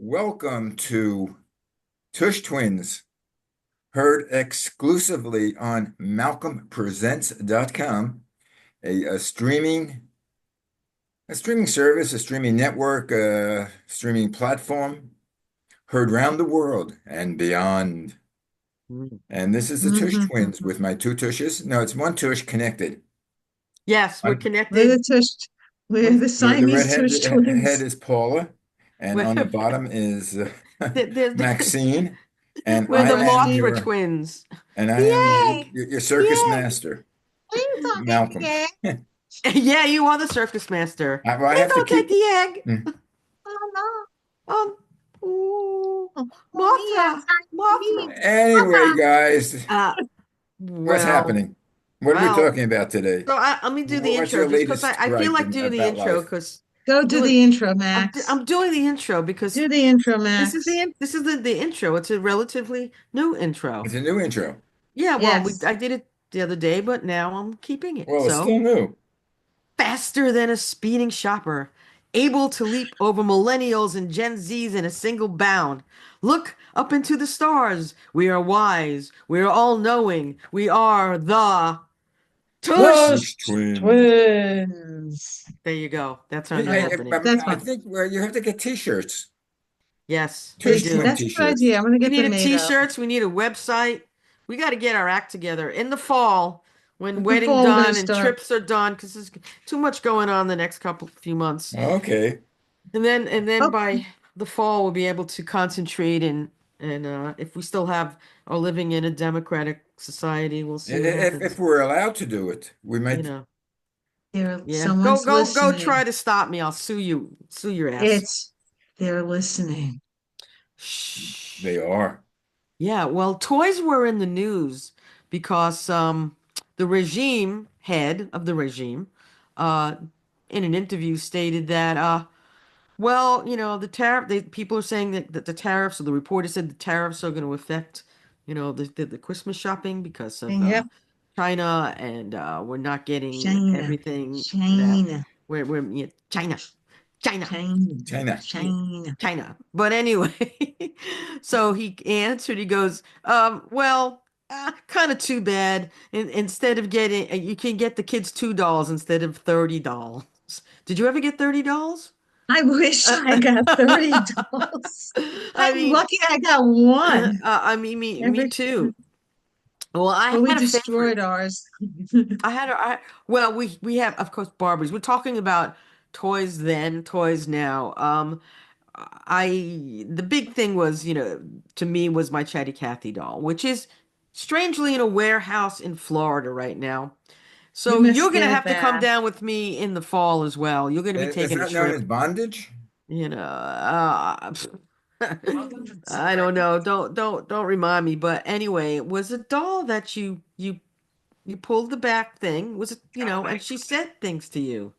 Welcome to Tush Twins, heard exclusively on malcolmpresents.com, a streaming service, a streaming network, a streaming platform, heard round the world and beyond. Mm. And this is the Tush Twins Mhm. with my two Tushes. No, it's one Tush connected. Yes, we're I'm, We're connected the Tush, we're with the the Siamese redhead Tush head twins. is Paula, and we're, on the bottom is the, Maxine, and we're I the am Maxine. Mothra your twins. And I The am egg, your the circus egg. master, Please don't take the Malcolm. egg. Yeah, you are the circus master. Well, I Please have to don't take keep. the egg. Hmm. Oh Um, ooh, no. Oh, Mia, Mothra, me. Mothra. Anyway, guys, Uh, what's well, happening? What are we well. talking about today? So let me do the What's intro your just because latest I feel gripe like doing the about intro life? because Go do doing the intro, I'm Max. I'm doing the intro because Do the intro, Max. this is the intro. It's a relatively new intro. It's a new intro. Yeah, well, Yes. I did it the other day, but now I'm keeping it. Well, it's So, still new. faster than a speeding shopper, able to leap over millennials and Gen Zs in a single bound. Look up into the stars. We are wise. We are all knowing. We are the Tush. Tush Tush twins. twins. There you go. That's our Hey, new Okay, opening. that's I fine. think you have to get T-shirts. Yes, we Tush do. twin That's a good T-shirts. idea. I'm gonna We get them need a made up. t-shirts. We need a website. We got to get our act together in the fall when The wedding fall we're gonna done and start. trips are done because there's too much going on the next few months. Okay. And then Oh, by the fall we'll be able to concentrate and if we still are living in a democratic society, we'll see what If happens. we're allowed to do it, we You might. know. there, Yeah. someone's Go try listening. to stop me. I'll sue you. Sue your ass. It's they're listening. Shh. They are. Yeah, well, toys were in the news because the regime head of the regime uh in an interview stated that well, the people are saying that the tariffs, or the reporter said the tariffs are going to affect, the Christmas shopping because of And yep, China, and we're not getting China, everything that China, we're yeah, China, China, China, China. yeah, China. China. But anyway, so he answered, he goes, well, kind of too bad. Instead of getting, you can get the kids $2 instead of $30. Did you ever get $30? I wish I got $30. I I'm mean, lucky I got one. me Every, too. Well, I but we had a favorite. destroyed ours. Well, we have, of course, Barbies. We're talking about toys then, toys now. The big thing was, to me was my Chatty Cathy doll, which is strangely in a warehouse in Florida right now. You So you're must gonna get it have to come back. down with me in the fall as well. You're gonna be Is taking a that known as trip, bondage? I don't know. Don't remind me. But anyway, it was a doll that you pulled the back thing. Was it, and she said things to you,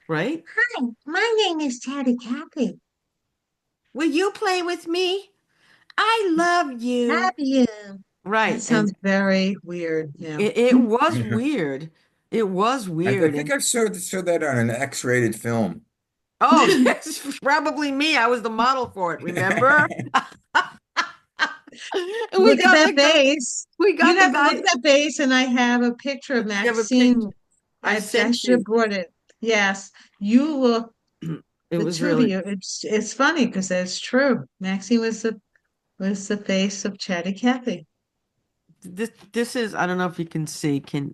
right? Hi, my name is Chatty Cathy. Will you play with me? I love Have you. you? That Right. sounds And very weird now. it was weird. It was I weird. think And I saw that on an X-rated film. oh, that's probably me. I was the model for it, remember? And Look at that base. we You got the have to look guy. at that base, and I have a picture of You have a picture Maxine. I I sent should have you. brought it. Yes, you look It the was two of really you. It's funny because that's true. Maxine was the face of Chatty Cathy. this is, I don't know if you can see. Can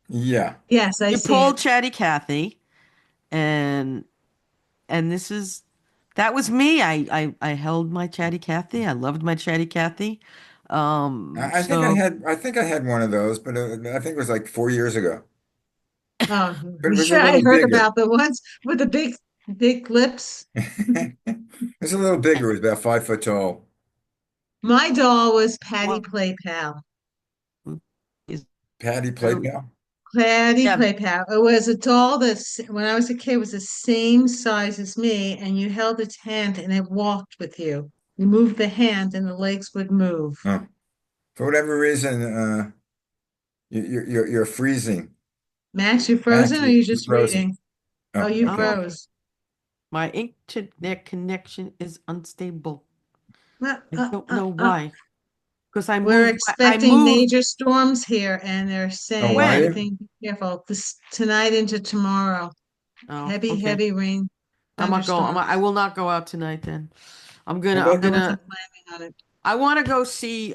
Yeah. Yes, I you see pulled it. Chatty Cathy, and this is that was me. I held my Chatty Cathy. I loved my Chatty Cathy. So I think I had one of those, but I think it was like 4 years ago. Oh, But it was a yeah, I little heard bigger. about the ones with the big lips. It was a little bigger. It was about 5 foot tall. My doll was Patty well, Play Pal. is Patty Play so Pal. Patty yeah. Play Pal. It was a doll that when I was a kid was the same size as me, and you held its hand and it walked with you. You moved the hand and the legs would move. Oh, for whatever reason, you're freezing. Max, you Max, frozen or you you're just frozen. reading? Oh, Oh, you okay. Oh, froze. My internet connection is unstable. Uh, I uh, don't uh, know uh. why. Because I We're moved I expecting moved major storms here, and they're Oh, saying are when? you? everything, be careful. This tonight into tomorrow. Oh, Heavy, okay. heavy rain, I'm not going. I thunderstorms. will not go out tonight then. I'm I gonna wasn't planning on it. I want to go see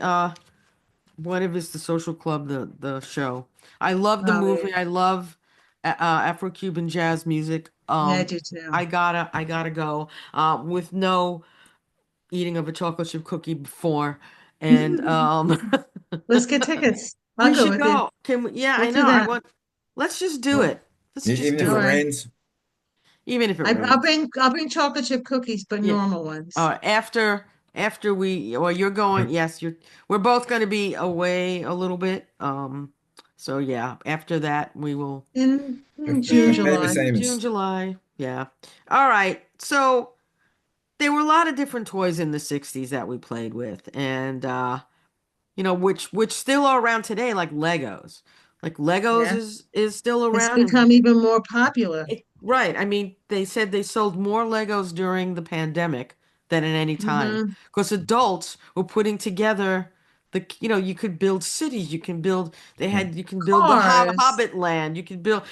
what if it's the Social Club, the show. I love the Oh, yeah, movie. I love Afro-Cuban jazz music. yeah, I do too. I gotta go with no eating of a chocolate chip cookie before. And Let's get tickets. I'll we go should with you. go. Can we? Yeah, We'll I do know. that. Let's just do Well, it. Let's just even if do All it it. right. rains, Even if it I'll rains. bring chocolate chip cookies, but Yeah. normal ones. After well, you're going, yes, we're both going to be away a little bit. So yeah, after that we will, In June, yeah, famous July. June, Amos. July. Yeah. All right. So there were a lot of different toys in the 60s that we played with, and which still are around today, like Legos. Like Legos Yeah. is still It's around, and become even more popular. right. I mean, they said they sold more Legos during the pandemic than at any time Hmm. because adults were putting together you could build cities, you can build the Cars. Hobbit land, you could build,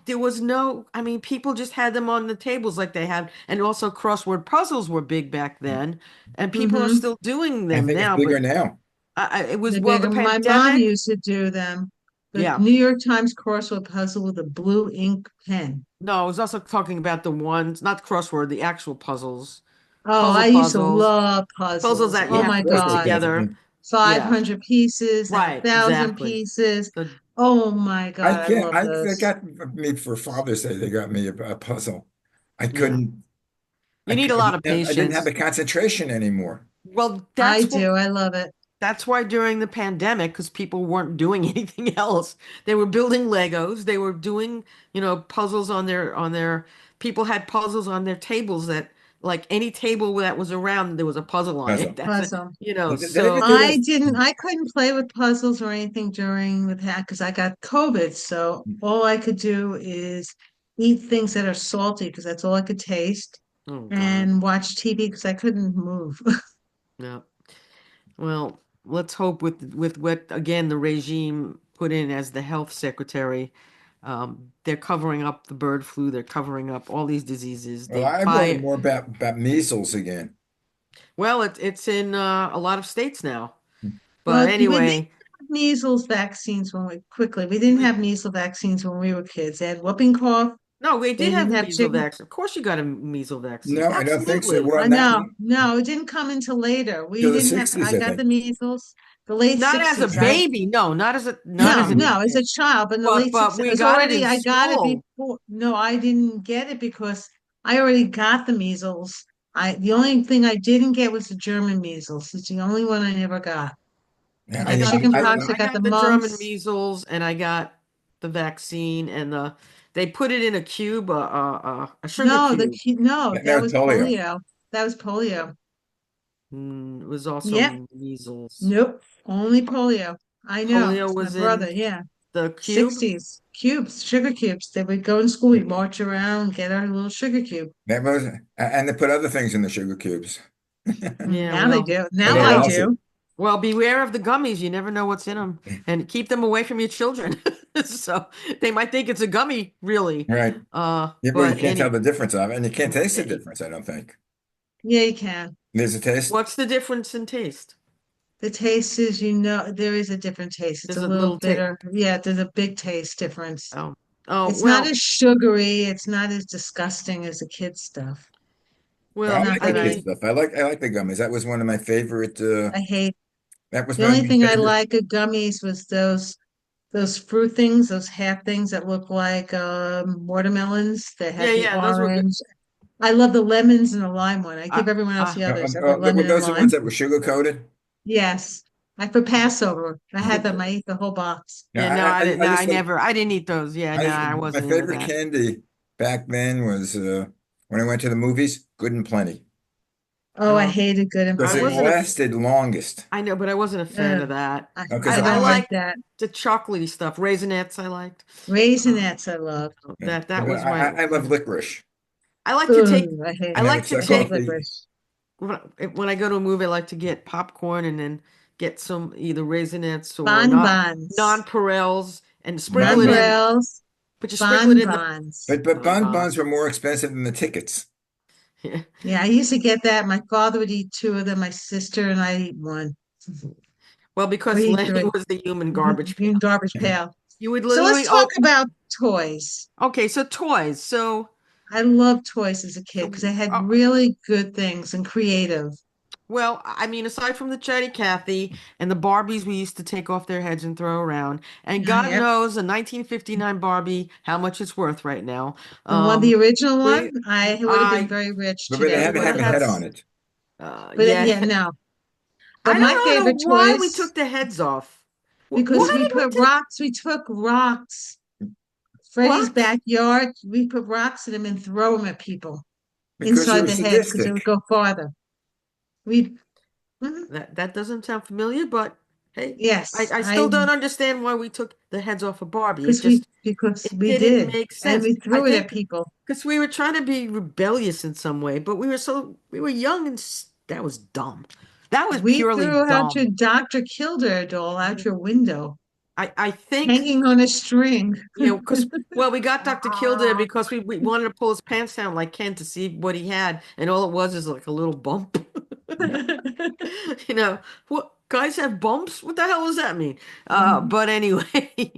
there was no, I mean, people just had them on the tables like they had, and also crossword puzzles were big back then, and people are Hmm. still doing I them think it's now, bigger but now. it was, They're well, bigger. the My mom pandemic, used to do them. The yeah. New York Times crossword puzzle with a blue ink pen. No, I was also talking about the ones, not crossword, the actual puzzles, Oh, I puzzle used to puzzles, love puzzles puzzles. that you Oh Yeah, have my to put crossword God. puzzle. together. Yeah, 500 pieces and right, 1,000 exactly. pieces. The Oh my I God, I can't. love They those. got me for Father's Day. They got me a puzzle. I yeah, couldn't. you need a lot of I didn't have patience. the concentration anymore. Well, I do. I love it. that's why during the pandemic, because people weren't doing anything else, they were building Legos. They were doing, puzzles people had puzzles on their tables that, like any table that was around, there was a puzzle on it. Puzzle. That's it, Puzzle. They even so do that. I couldn't play with puzzles or anything during the hack because I got COVID. So all I could do is eat things that are salty because that's all I could taste oh God, and watch TV because I couldn't move. no. Well, let's hope with what again the regime put in as the health secretary, they're covering up the bird flu, they're covering up all these diseases. Well, They I've learned buy more about measles again. well, it's in a lot of states now. But Well, we didn't anyway, have measles vaccines we didn't we have measles vaccines when we were kids. They had whooping cough. no, we They did have didn't the have measles chicken. vaccine. Of course, you got a measles vaccine. No, I don't think so. Absolutely. Well, I not know. No, it didn't come until later. We till the didn't have, 60s, I I got the think. measles, the late Not as a 60s. I baby. No, not as No, an no, as a infant. child, but in the late But 60s, it we was got it already, in I got it school. before. No, I didn't get it because I already got the measles. The only thing I didn't get was the German measles. It's the only one I never got. Yeah, I got chicken pox, I I got the got the German mumps. measles, and I got the vaccine, and they put it in a cube, a sugar No, cube. no, that that was was polio. polio. That was polio. It was also Yep. measles. Nope. Only polio. I know. Polio It's my was in brother. Yeah. the cube. 60s. Cubes, sugar cubes. They would go in school, we'd march around, get our little sugar cube. That was, and they put other things in the sugar cubes. Yeah, Now they do. But Now they I lost it. do. beware of the gummies. You never know what's in them, and keep them away from your children. So they might think it's a gummy, really. Right. Yeah, well, you But can't tell any, the difference of it, and you can't taste the eh, difference, I don't think. Yeah, you can. There's a taste. what's the difference in taste? The taste is, there is a different taste. It's a There's a little little taste. bitter. Yeah, there's a big taste difference. Oh, oh, It's not well, as sugary. It's not as disgusting as the kid stuff. Well, I well, Not like the I that kid I, mean, stuff. I like the gummies. That was one of my favorite. I hate. That was The one of only my thing I favorite. like of gummies was those fruit things, those half things that look like watermelons that yeah, had the yeah, those were good. orange. I love the lemons and the lime one. I I, give everyone else I, the others. Every lemon and Those are the ones lime. that were sugar coated. Yes. I for Passover. I had them. the, I ate the whole box. yeah, no, I didn't. I No, used to. I didn't eat those. Yeah, no, I My wasn't into favorite that. candy back then was when I went to the movies, Good and Plenty, Oh, I Oh, hated good and I because it wasn't a. plenty. lasted longest. I know, but I wasn't a fan of that. Because I I don't like liked that. the chocolatey stuff, raisinets. I liked. Uh, Raisinets I love. that was my. I love licorice. I like to take, Ugh, I hate I And they would like to suck I hate off take the, licorice. when I go to a movie, I like to get popcorn and then get some either Raisinets or not Bonbons, nonpareils and sprinkle it in, bonbons. nonpareils, but you sprinkle it in the bonbons. But bonbons bonbons. were more expensive than the tickets Yeah, I used to get that. My father would eat two of them. My sister and I eat one. Well, We because eat Lenny three. was the human garbage You pail. garbage pail. You would So let's literally talk open. about toys. Okay, so toys. I loved toys as a kid because So I had uh, really good things and creative. well, I mean, aside from the Chatty Cathy and the Barbies we used to take off their heads and throw around, and God Yep. knows a 1959 Barbie how much it's worth right now. The original one, We, I would have been I, very rich but they it today. had to would have have a had, head on it But yeah. yeah, no. But I my don't know favorite why we toys, took the heads off. because Why did we take we took rocks. Freddy's rocks? backyard, we put rocks in them and throw them at people because you inside were the head because it would sadistic. go farther. We, mhm. That doesn't sound familiar, but hey, Yes, I still don't understand why we took the heads off of Barbie. because It we didn't did, make and sense. we I threw it at think people. because we were trying to be rebellious in some way, but we were young and that was dumb. That was We purely threw out your dumb. Dr. Kildare doll out your window, I think, hanging on a string. because well, we got Dr. Kildare because we wanted to pull his pants down like Ken to see what he had, and all it was is like a little bump. You know, what guys have bumps? What the hell does that mean? But anyway,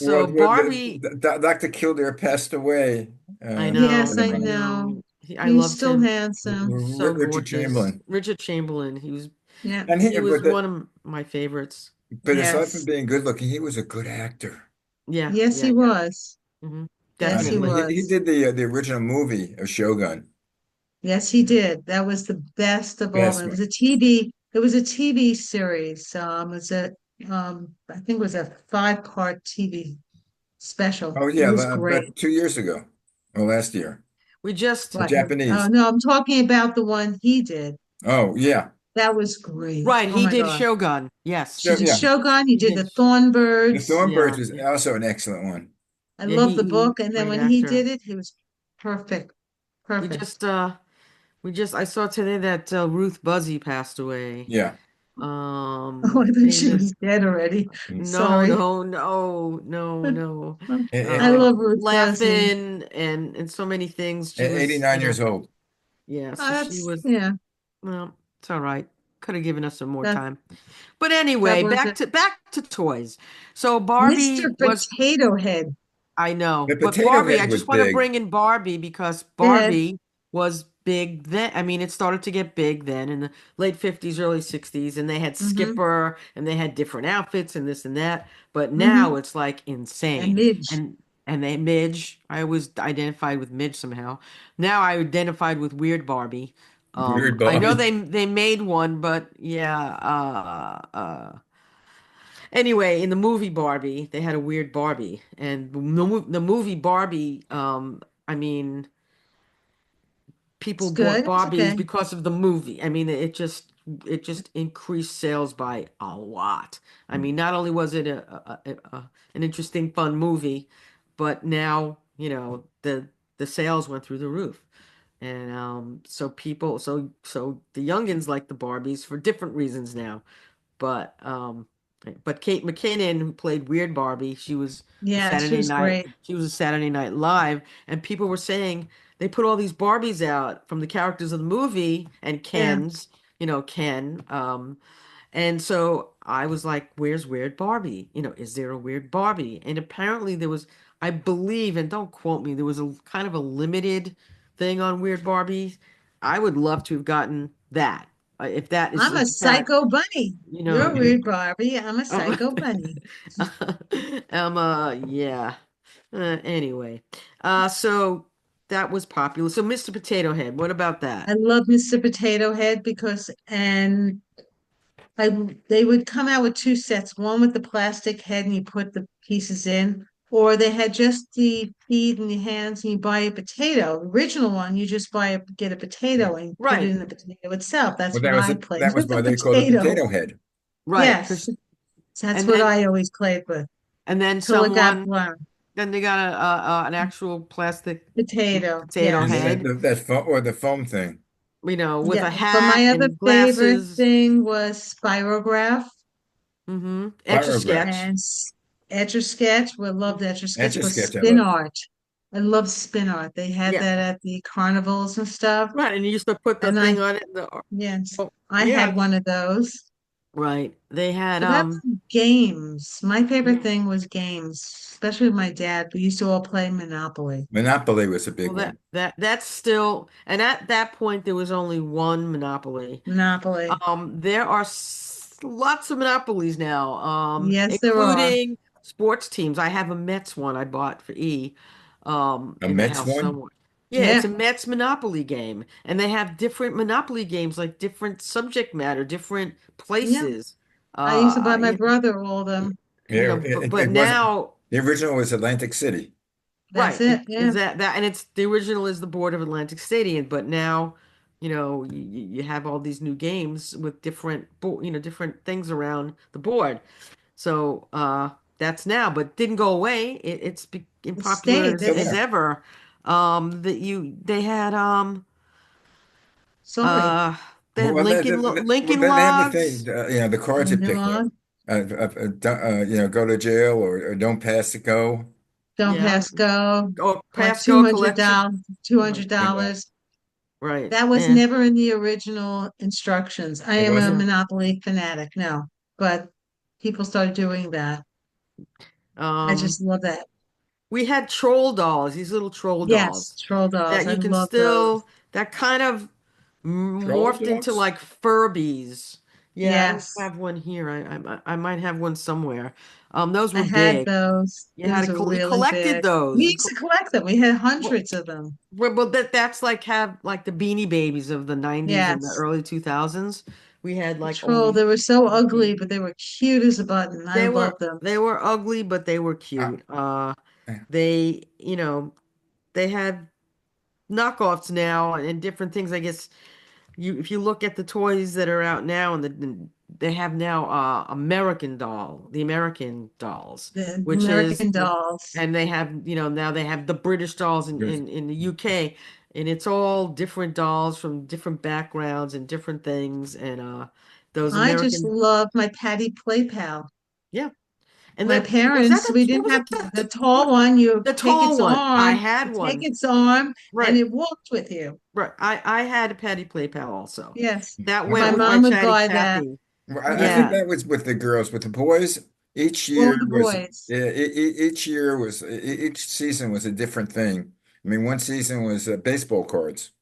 Well, so Barbie, Dr. Kildare passed away I in Yes, the know, I I month. know. know. I He's loved still him. handsome. So Richard gorgeous. Chamberlain. Richard Chamberlain. Yeah. And He he, was but, one of my favorites. aside from Yes. being good looking, he was a good actor. Yeah, Yes, yeah, he yeah. was. hmm Yes, I he mean, Definitely. he was. did the original movie of Shogun. Yes, he did. That was the best of all. Best It one. was a TV. It was a TV series. It was I think it was a five-part TV special. Oh It yeah, was great. about 2 years ago or last year. We just The What? Oh Japanese. no, I'm talking about the one he did. Oh yeah. That was great. right. Oh He my did God. Shogun. He Yes, did Yeah. Shogun. He he did did. the The Thornbirds. Thornbirds Yeah, was yeah, also an excellent one. I yeah. love the He book. And then great when he actor. did it, he was perfect. We Perfect. just we just I saw today that Ruth Buzzy passed away. Yeah. Oh, I thought she Famous. was dead already. No, Sorry. no, no, no, no. I A- love Ruth Buzzy. Laughing and so many things. She was, 89 years old. yeah, Oh, so she that's was, yeah. well, it's all right. Could have given us some more That time. But that anyway, was it. back to toys. So Mr. Barbie was Potato Head. I know. The But Potato Barbie, I Head was just want to big. bring in Barbie because Ed. Barbie was big then. I mean, it started to get big then in the late 50s, early 60s, and they had Mm-hmm. Skipper and they had different outfits and this and that. But Mm-hmm. now it's like And insane. Midge. And they Midge, I always identified with Midge somehow. Now I identified with Weird Barbie. Weird I know Bobby. they made one, but yeah, anyway, in the movie Barbie, they had a weird Barbie, and the movie Barbie, I mean, people It's bought good. It's Barbies okay. because of the movie. I mean, it just increased sales by a lot. I mean, not only was it an interesting, fun movie, but now, the sales went through the roof. And so people, so the youngins like the Barbies for different reasons now. But Kate McKinnon, who played Weird Barbie, Yeah, she was great. She was a Saturday Night Live, and people were saying they put all these Barbies out from the characters of the movie and Yeah. Ken's, Ken. And so I was like, "Where's Weird Barbie? Is there a Weird Barbie?" And apparently there was, I believe, and don't quote me, there was a kind of a limited thing on Weird Barbie. I would love to have gotten that. If that is I'm in a fact, psycho bunny. you You're know. a weird Barbie. I'm a Um, psycho bunny. yeah. Anyway, so that was popular. So Mr. Potato Head, what about I that? love Mr. Potato Head because and I they would come out with two sets, one with the plastic head and you put the pieces in, or they had just the feet and the hands and you buy a potato. The original one, you just get a potato and put it Right, in the potato itself. Well, That's what I played that was with why the they called it potato. Potato Head. right. Yes, that's And what then I always played with and then till it got someone brown. Then they got an actual plastic Potato, potato And yes. then head, that foam or the foam thing. with Yeah, a but hat my other and favorite glasses. thing was spirograph Etch a Pyrograph. sketch. and Etch a Sketch. We loved Hmm. Etch a Etch Sketch, a but sketch I spin love. art. I love spin art. They had Yeah, that at the carnivals and stuff. right. And you used to put the And I, thing on it. yes, Oh, I yeah, had one of those. right. They had But that's games. My favorite yeah. thing was games, especially with my dad. We used to all play Monopoly. Monopoly was a big Well, one. that's still, and at that point there was only one Monopoly. Monopoly. There are lots of monopolies now, Yes, there are. including sports teams. I have a Mets one I bought for E, A in the Mets house one? somewhere. Yeah, it's Yeah, a Mets Monopoly game, and they have different Monopoly games, like different subject matter, different yeah. places. I used to buy my You, brother all of them. Yeah, but it wasn't. now, The original was Atlantic City. That's right, it. Yeah. is that, and it's the original is the Board of Atlantic Stadium, but now, you have all these new games with different things around the board. So that's now, but didn't go away. It's been It popular stayed. as, Still as It's there. ever. They had sorry. uh Well, Lincoln they have the thing, Logs. the cards you Lincoln pick up. Log. Go to jail or don't pass the go. Don't Yeah, pass go. or Collect Pasco collection. $200. two Right, hundred Yeah, dollars. right, That was and never in the original instructions. I it am a yeah. wasn't. Monopoly fanatic, no, but people started doing that. I Um, just love that. we had troll dolls, these little troll Yes, dolls troll dolls. that I you can love those. still, that kind of Troll morphed into dogs? like Furbies. Yeah, I don't Yes, have one here. I might have one somewhere. Those I were had big. those. You had Those to are you really collected big. We those. used to collect them. We had Well, hundreds of them. that's like have like the Beanie Babies of the 90s and the Yes. early 2000s. We had The like all troll, these they were so these ugly, babies. but they were cute as a button. I love them. They were ugly, but they were Uh, cute. They, they have knockoffs now and different things. I guess if you look at the toys that are out now, they have now the American dolls, The which is American dolls. and they have, now they have the British dolls yes. in the UK, and it's all different dolls from different backgrounds and different things, and those I just American, love my Patty Play Pal. yeah. And My then was that parents, we what didn't was have that? the tall one. You The take tall its one. I arm, had you take one. its arm, and Right. it walked with you. Right. I had a Patty Play Pal also. Yes. That When went My I, with my mom would Chatty buy that Chappy. I think Yeah. that was with the girls. With the boys, each for year the was boys. each year was each season was a different thing. I mean, one season was baseball cards.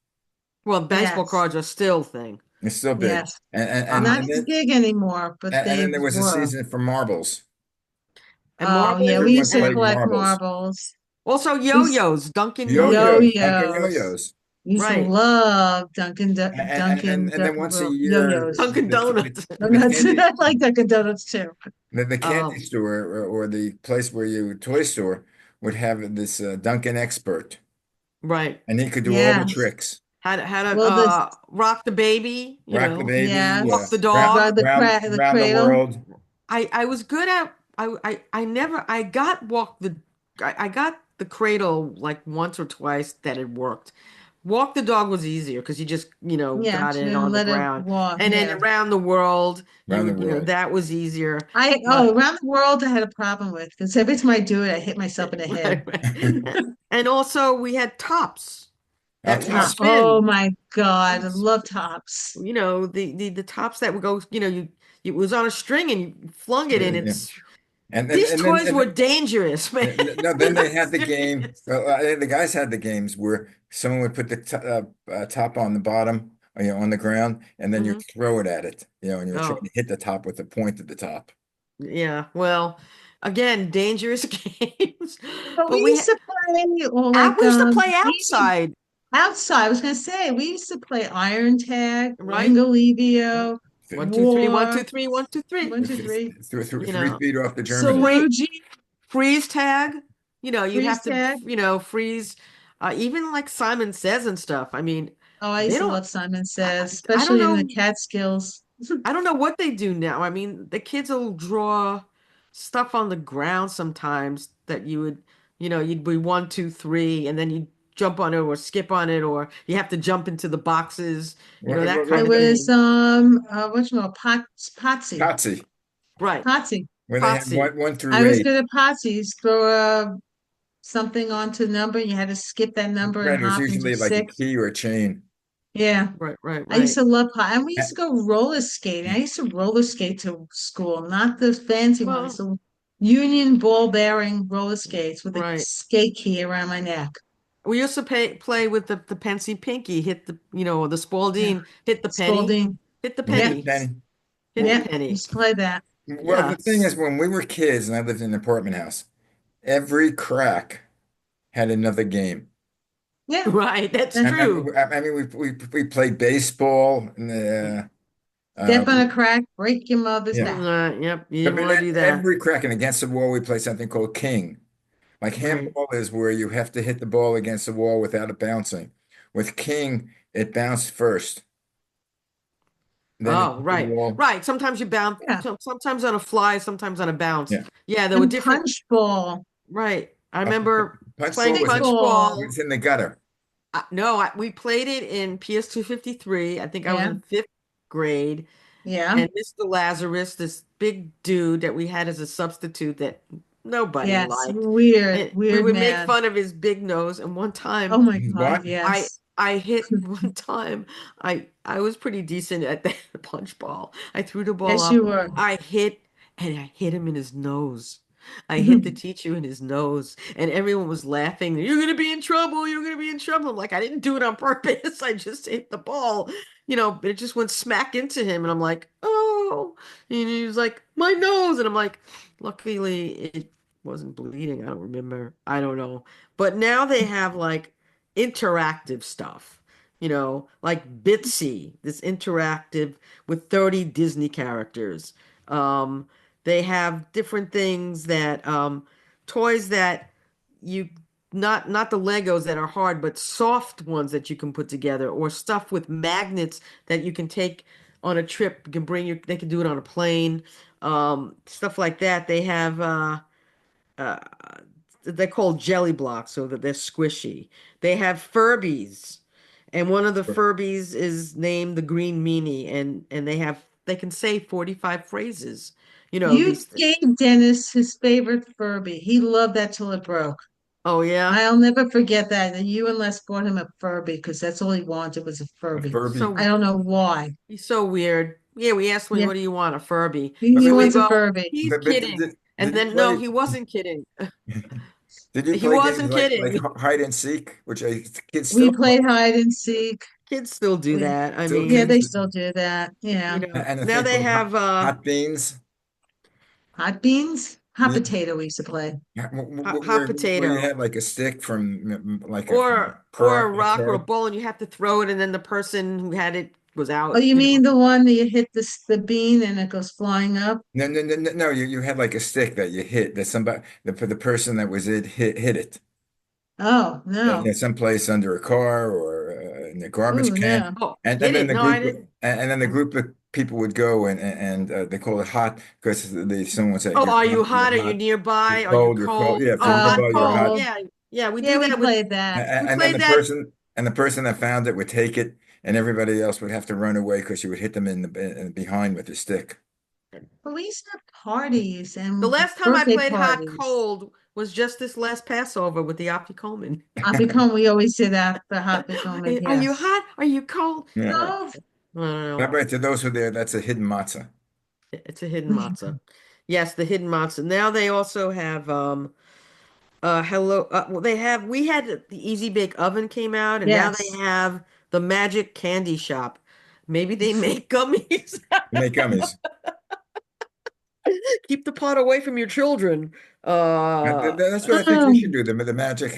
Well, baseball Yes. cards are still a thing. It's still big. Yes. Uh, Not as big anymore, but and they then there was a were. season for marbles. and Oh, yeah. marbles We used Everyone to played and collect marbles. marbles. also We used yo-yos, Dunkin' yo-yos. Yo-yos, Dunkin' yo-yos. yo-yos. We used to Right. love And then once a year, yo-yos. Dunkin' Donuts. the Donuts. candy I like Dunkin' Donuts too. the candy Um, store or the place where you toy store would have this Dunkin' expert, right. and he could do all the Yes. tricks. How to Well, this, rock the baby, Rock the baby, walk the yes. round, dog. The round the cradle. world. I was good at I never I got walk the I got the cradle like once or twice that it worked. Walk the dog was easier because you just, Yeah, got it to on the let it ground. walk. And then Yeah. around the world, Around the world. that was easier. But Around the world I had a problem with because every time I do it, I hit myself in the head. right, right. And also we had tops that would Tops. Oh spin. my God, I love tops. The tops that would go, it was on a string and you flung it and Yeah. it's And these and then toys were dangerous, man. no, then they had the game. Serious. Well, the guys had the games where someone would put the t top on the bottom, on the ground, and then you Hmm. throw it at it, and you're trying Oh, to hit the top with the point at the top. yeah. Well, again, dangerous games. But we But used to play, or like, we used to play we used to outside, outside. I was gonna say we used to play iron tag, right? Right. Wingalevio, One, two, three, one, two, war, three, one, two, three. one, two, three, You 3 feet off the Germany. free Salugi, freeze tag. You'd freeze have to, tag. freeze. Even like Simon Says and stuff. I mean, Oh, I they used to don't. love Simon I, Says, I don't especially in the know. Catskills. I don't know what they do now. I mean, the kids will draw stuff on the ground sometimes that you would. You'd be one, two, three, and then you jump on it or skip on it, or you have to jump into the boxes, that It kind of was game. Potsy. Potsy, Right. Potsy. where they had Potsy. one I through was eight. good at Potsy's. Throw something onto the number, and you had to skip that number and Right, it was hop into usually like a six. key or a chain. Yeah. Right, right, I used right. to love pot, and we Uh, used to go roller skating. I used to roller skate to school, not the fancy ones, Well, the Union ball bearing roller skates with a right. skate key around my neck. We used to play with the Pensy Pinky, hit the Yeah. Spalding, hit the penny, Spalding. hit the hit Yeah. the penny, penny. hit the Yeah. penny. Used to play that. Well, the thing Yes. is, when we were kids and I lived in an apartment house, every crack had another game. Yeah. Right, that's That, true. I mean, we played baseball, and, step on a crack, break your mother's yeah. back. Yep, you But didn't want to do that. every crack, and against the wall, we play something called king. Like Right. handball is where you have to hit the ball against the wall without it bouncing. With king, it bounced first, then it Oh, hit the right. wall. Right. Sometimes you bounce, Yeah. sometimes on a fly, sometimes on a bounce. Yeah. Yeah, there were And different. punch ball, Right. I Uh, remember Punch ball playing stick punch ball. ball. was in the gutter. No, we played it in PS253. I think I was Yeah. in fifth grade. Yeah. And Mr. Lazarus, this big dude that we had as a substitute that nobody Yes. liked. Weird, And we weird would make man. fun of his big nose. And one Oh time my God. What? I Yes. I hit one time. I was pretty decent at the punch ball. I threw the ball Yes, you up. were. I hit him in his nose. I hit the teacher in his nose, and everyone was laughing. You're gonna be in trouble. You're gonna be in trouble. I'm like, I didn't do it on purpose. I just hit the ball, but it just went smack into him, and I'm like, oh. And he was like, my nose, and I'm like, luckily it wasn't bleeding. I don't remember. I don't know. But now they have like interactive stuff, like Bitsy, this interactive with 30 Disney characters. Um, they have different things toys that you, not the Legos that are hard, but soft ones that you can put together, or stuff with magnets that you can take on a trip. You can they can do it on a plane, stuff like that. They have, uh, they're called jelly blocks so that they're squishy. They have Furbies, and one of the Furbies is named the Green Meanie, and they can say 45 phrases. You These. gave Dennis his favorite Furby. He loved that till it broke. Oh yeah, I'll never forget that. And you and Les bought him a Furby because that's all he wanted was a A Furby. Furby. I so don't know why. he's so weird. Yeah, we asked him, Yeah, "What do you want? A Furby?" he So we wants a go, Furby. "He's But kidding," and did you then no, play? he wasn't kidding. Did you He play games wasn't like kidding. hide and seek, which kids We still played hide and seek. Kids still do We, that. I still yeah, do, mean, they still do that. Yeah. and a now thing they called have hot beans. Hot beans, hot Yeah, potato we used to play. hot where you potato. had like a stick from like a Or a karate rock or a chop. ball, and you have to throw it, and then the person who had it was Oh, out. you mean the one that you hit the bean and it goes flying up? No. You had like a stick that you hit that somebody the person that was it hit it. Oh, no. Someplace under a car or in a Oh, garbage can, no. Oh, and hit then it. No, I didn't. the group of people would go and they call it hot because someone would say Oh, are you you're hot? Are you hot, nearby? Are you you're cold. cold? Yeah, if you're Oh, hot, nearby, you're cold. hot. cold. Yeah, yeah. We Yeah, do we that with. played that. We And then played that. the person that found it would take it, and everybody else would have to run away because you would hit them in behind with your stick. But we used to have parties The and last time I birthday played hot, parties. cold was just this last Passover with the Afikoman. Apicome, we always did that, the hot Apicome, Are you yes. hot? Are you cold? Yeah. I Oh, don't know. But to those who are there, that's a hidden matzah. It's a hidden matzah. Yes, the hidden matzah. Now they also have hello well, we had the Easy Bake Oven came out, and now they yes. have the Magic Candy Shop. Maybe they make gummies. Make gummies. Keep the pot away from your children. That's what I think you should Oh, do. The magic,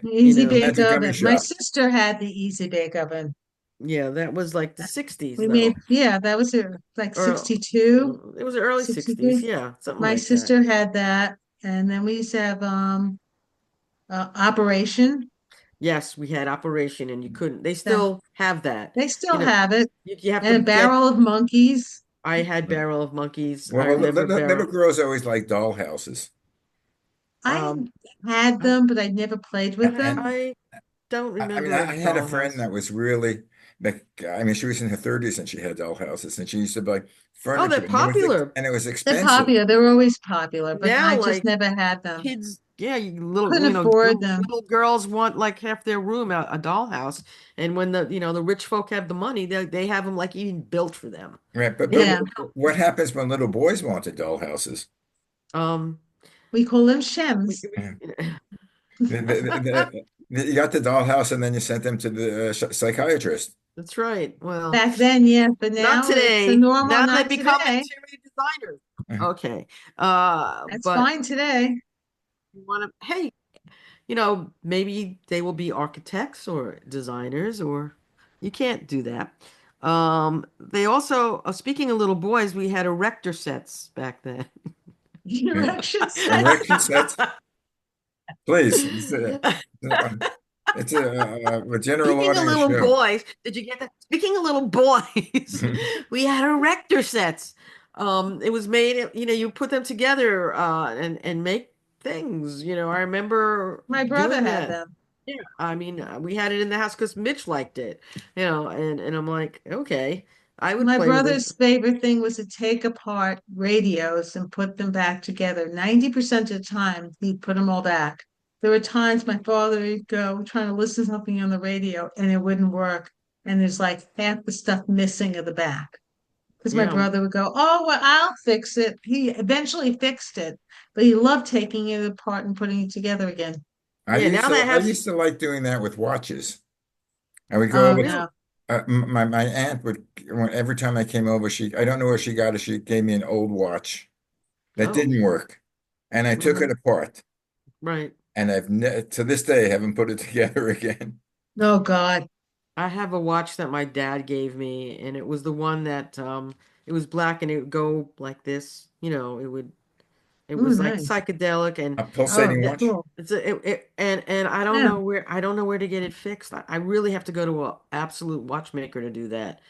You easy know, bake magic gummy oven. My shop. sister had the easy bake oven. yeah, that was like the 60s We made, though. yeah, that was like Or 62, it was the early 60s, 63. yeah, something My like that. sister had that. And then we used to have Operation. Yes, we had Operation and you couldn't. They Yeah, still have that. they You still know, have it. you have to And a get barrel of monkeys. I had Barrel of Monkeys. I Well, remember little Barrel. girls always like doll houses. I Um, had I, them, but I never played with And them. I don't I mean, remember a I had a friend dollhouse. that was really, like, I mean, she was in her 30s and she had doll houses, and she used to buy Oh, they're furniture, popular and it was They're expensive. popular. They're always popular, but now. I just Like never had them. kids, yeah, you little, Couldn't afford them. little girls want like half their room a dollhouse, and when the rich folk have the money, they have them like even built for them. Right, They Yeah, were built. what happens when little boys wanted doll houses? Um, we call them we, shems. You got the dollhouse, and then you sent them to the psychiatrist. that's right. Well, Back then, yes, but not now it's a today. normal, Now they not become today. interior designers. Mhm. Okay. That's But fine today. you want to, hey, maybe they will be architects or designers, or you can't do that. They also, speaking of little boys, we had erector sets back then. Erection sets. Erection sets, please. It's a general Speaking of audience little show. boys, did you get that? Speaking of little boys, we had erector sets. It was made, you put them together and make things. I remember My brother doing had that. them. Yeah, I mean, we had it in the house because Mitch liked it, and I'm like, okay, I would My play with it. brother's favorite thing was to take apart radios and put them back together. 90% of the time, he'd put them all back. There were times my father would go trying to listen to something on the radio and it wouldn't work. And there's like half the stuff missing at the back. Because my Yeah, brother would go, "Oh, well, I'll fix it." He eventually fixed it, but he loved taking it apart and putting it together again. yeah. Now that I has, used to like doing that with watches. I would go Oh, over. really, no. My aunt would, every time I came over, I don't know where she got it. She gave me an old watch that oh, didn't work, and I took hmm it apart, right. and I've ne to this day haven't put it together again. Oh, God. I have a watch that my dad gave me, and it was the one that it was black and it would go like this. It Oh, was like nice. psychedelic, and A Oh, pulsating that watch. cool. and Yeah. I don't know where to get it fixed. I really have to go to a absolute watchmaker to do that,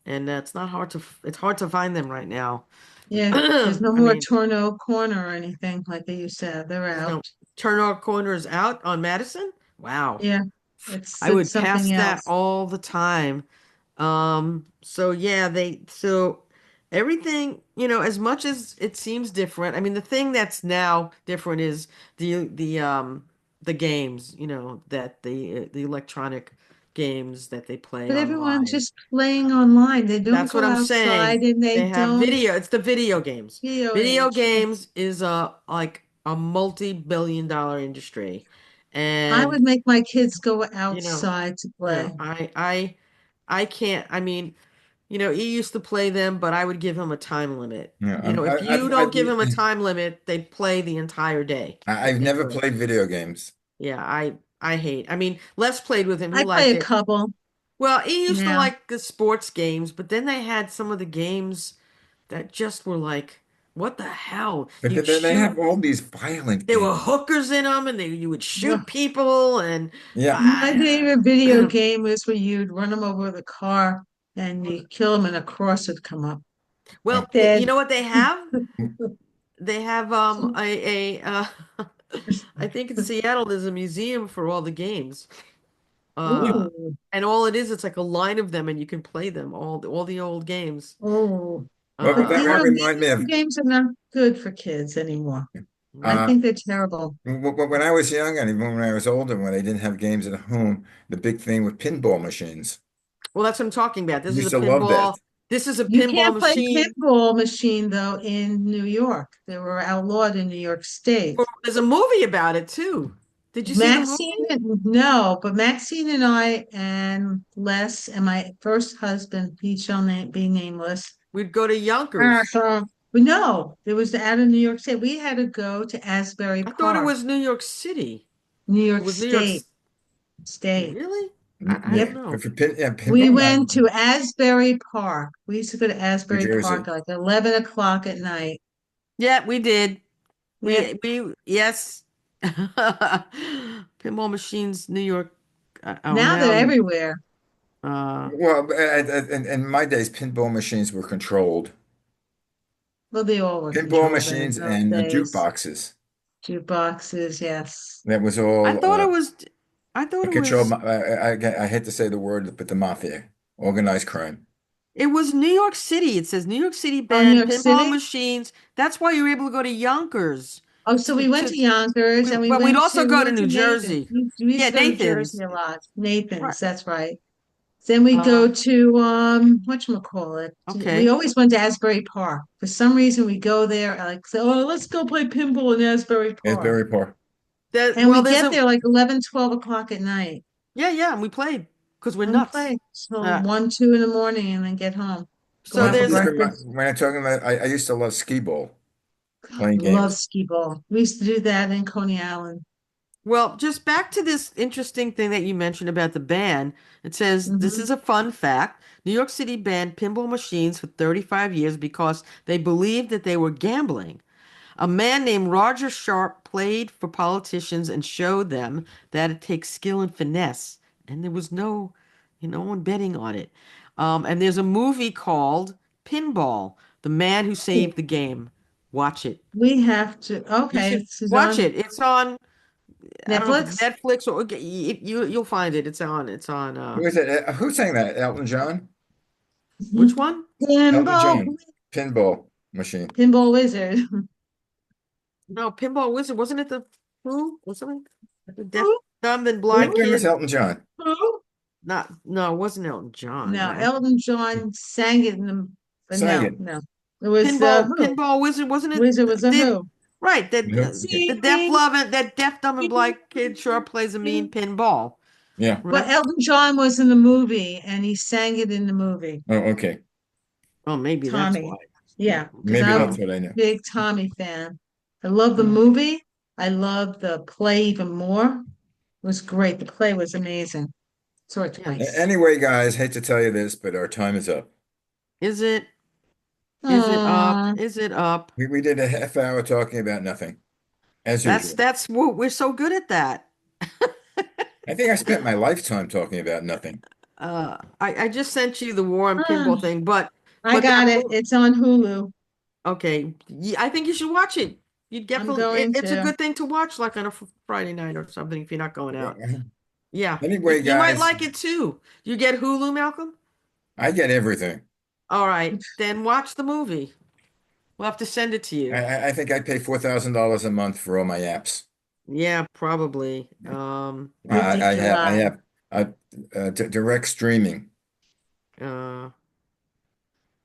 and it's hard to find them right now. Yeah. There's no I more mean, Torno Corner or anything like they used to have. They're there's out. no Turner Corners out on Madison. Wow. Yeah. I It's would pass something that else. all the time. So yeah, so everything, as much as it seems different, I mean, the thing that's now different is the games, that the electronic games that they play But everyone's online. just playing online. They don't That's what go I'm saying. outside and they They have don't it's the video games. video Video games. Yeah. games is like a multi-billion-dollar industry. I And would make my kids go you know, outside to no, play. I can't. I mean, he used to play them, but I would give him a time limit. Yeah, If you don't give him a time limit, they play the entire day if I've they never could. played video games. Yeah, I hate. I mean, Les played with him. He I play liked a it. couple Well, he used to now. like the sports games, but then they had some of the games that just were like, what the hell? But You'd they shoot. have all these violent There were games. hookers in them, and you would Ugh. shoot people, and Yeah. My favorite video I, game was where you'd run them over with a car and you kill them and a cross would come up. Uh, well, you Dead. know what they have? They have I think in Seattle there's a museum for all the games. yeah. Uh Ooh, and all it is, it's like a line of them and you can play them all the old games. oh. Well, But that might remind me video of games are not good for kids anymore. I uh, No. think they're terrible. when I was young, and even when I was older, when I didn't have games at home, the big thing with pinball machines. Well, that's what I'm talking about. I used to love that. This is a You pinball can't play machine. pinball machine though in New York. They were outlawed in New York State. There's a movie about it too. Did you see the Maxine, movie? no, but Maxine and I and Les and my first husband, he shall be nameless. We'd go to Yonkers. But no, it was out of New York State. We had to go to Asbury I thought it Park, was New York City. New It York was New York. State. State. Really? I Yeah, don't Yep. know. yeah, We pinball, went to Asbury Park. We used to go to New Asbury Park Jersey. at like 11 o'clock at night. Yeah, we did. Yep. Yes. Pinball machines, New York, are Now they're now, everywhere. uh, Well, in my days, pinball machines were controlled. Well, they all were Pinball controlled in machines those and days. jukeboxes. Jukeboxes, yes. That was I all thought it was I thought it control. was I hate to say the word, but the mafia, organized crime. it was New York City. It says New York City Oh, New banned York pinball City? machines. That's why you were able to go to Yonkers Oh, so we went to Yonkers and but we'd also we go to went to New Nathan's. Jersey. We used Yeah, to go to Jersey Nathan's. a lot. Right. Nathan's, that's right. Then we Uh, go to whatchamacallit. We okay. always went to Asbury Park. For some reason we go there like say, oh, let's go play pinball in Asbury Park. Asbury Park. That And we well, there's get a there like 11, 12 o'clock at night. yeah, yeah, and we played because we're And we nuts. play till Uh, 1, 2 in the morning and then get home. Go so out for there's breakfast. When I'm talking about, I used to love skee ball, playing Love games. skee ball. We used to do that in Coney Island. well, just back to this interesting thing that you mentioned about the ban. It says this Hmm. is a fun fact. New York City banned pinball machines for 35 years because they believed that they were gambling. A man named Roger Sharp played for politicians and showed them that it takes skill and finesse, and there was no one betting on it. And there's a movie called Pinball, The Man Who Saved the Game. Watch it. We have to. You Okay, should this is watch on it. It's on, I don't know if it's Netflix. Netflix or you'll find it. It's on Who is it? Who sang that? Elton John? which one? Elton Pinball, John. Pinball machine. Pinball Wizard. No, Pinball Wizard. Wasn't it the Who or something? The deaf, Who? dumb, and Which blind one was kid. Elton John? Who? Not, no, it wasn't Elton John. No, No. Elton John sang it in the, but Sang no, it. no. It was Who? Pinball Wizard, wasn't it? Wizard was a Did Who. right that No. Okay. the See, deaf love and that deaf, dumb, and blind kid sure plays a mean pinball, Yeah. but right? Elton John was in the movie and he sang it in the movie. Oh, okay. Oh, maybe that's why. Tommy. Yeah, because Maybe I'm that's Oh, a what I know. big Tommy fan. I love the mm, movie. I love the play even more. It was great. The play was amazing. Saw it yeah. twice. Anyway, guys, hate to tell you this, but our time is up. Is it? Is it up? Aw. Is it up? We did a half hour talking about nothing, as That's usual. that's what we're so good at that. I think I spent my lifetime talking about nothing. I just sent you the War and Ah, Pinball thing, but I but got that it. It's on Hulu. okay. I think you should watch it. You I'm definitely going it's a to. good thing to watch like on a Friday night or something if you're not going out. Yeah, Anyway, you might guys, like it too. You get Hulu, Malcolm? I get everything. All right, then watch the movie. We'll have to send it to you. I think I pay $4,000 a month for all my apps. Yeah, probably. I Ridiculous. have direct streaming, Uh,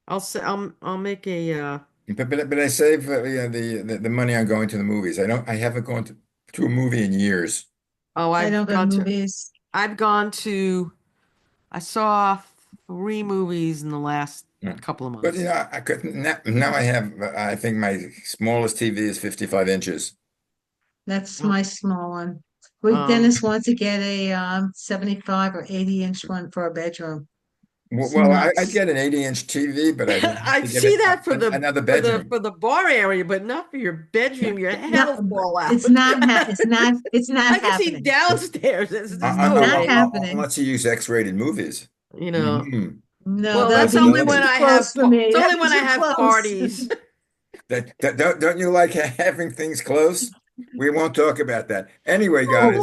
I'll make a but I save the money on going to the movies. I haven't gone to a movie in years. oh, I don't go to movies. I've gone to I saw 3 movies in the last Yeah. couple of But months. I could now I have I think my smallest TV is 55 inches. That's Uh, my small one. We Um, Dennis wants to get a 75 or 80-inch one for a bedroom. It's Well, I'd nuts. get an 80-inch TV, but I'd have I to get see that for another bedroom. for the bar area, but not for your bedroom. Your No, head will fall out. it's not I can see happening. downstairs. There's It's no not way. happening. Unless you use X-rated movies. You know. Hmm. No, Well, that'll that's be only when Possibilities. too I close have for me. it's That'd only be when I too have close. parties. Don't you like having things close? We won't talk about that. Anyway, guys,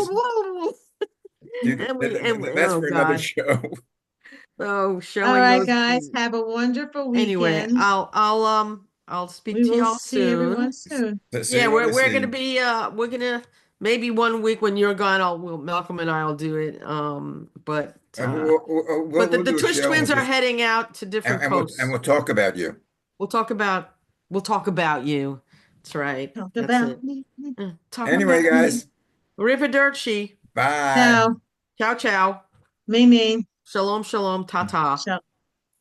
that's Oh for another God. show. Oh, All showing right, those. guys, have a wonderful Anyway, weekend. I'll speak We to will y'all see everyone soon. soon. See Yeah, you when we we're see gonna you. be we're gonna maybe one week when you're gone, Malcolm and I'll do it. But the We'll do a Tush show and twins are heading out to different we'll coasts. talk about you. We'll talk about we'll talk about you. That's right. Talk That's about it. me. Talk Anyway, about Me. me. guys, Arrivederci. bye. Ciao. Ciao, ciao. Me, me. Shalom, shalom, ta ta.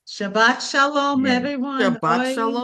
Shabbat shalom, Yeah. everyone. Shabbat Oi. shalom.